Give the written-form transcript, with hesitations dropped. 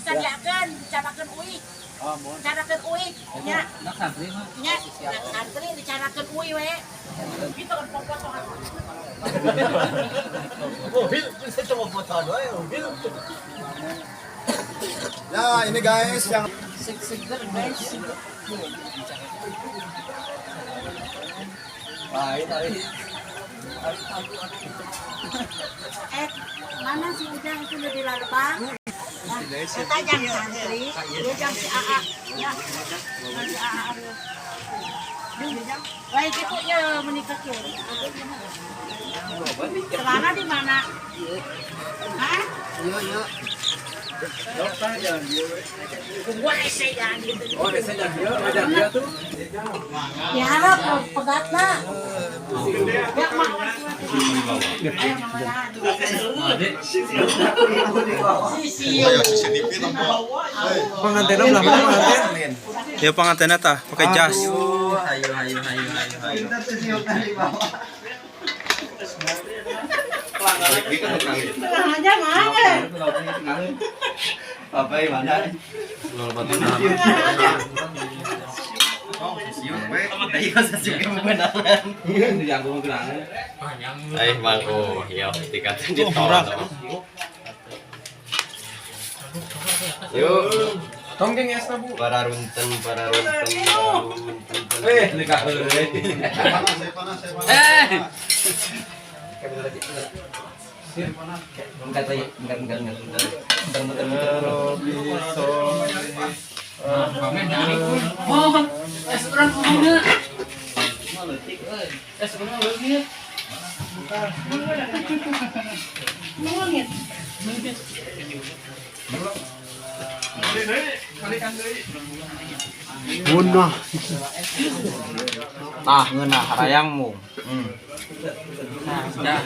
dicarakan uik. Dicarakan uik. Nya. Nya, santri dicarakan uik we. Gitu kan potong. Bisa coba potong doang. Ya, ini guys yang Seger guys. Mana si Ujang itu udah dilalebang? Kita jam santri, dia jam si AA. Ya, si AA. Baik itu ya menikah ya. Celana di mana? Hah? Iya. Gua ese jangan gitu. Oh, biasanya dia tuh. Diharap pegatna. Ya mah. Ayo Pengantin belah mana pengantin? Ya pengantin tah pakai jas. Hayu. Tengah aja mana? Apa yang mana? Mangko, ya dikatakan ditolak. Yuk, Tonggeng ya Bu. para runten. Nikah dulu. Munah. Tah ngeunah harayangmu. Nah, sudah.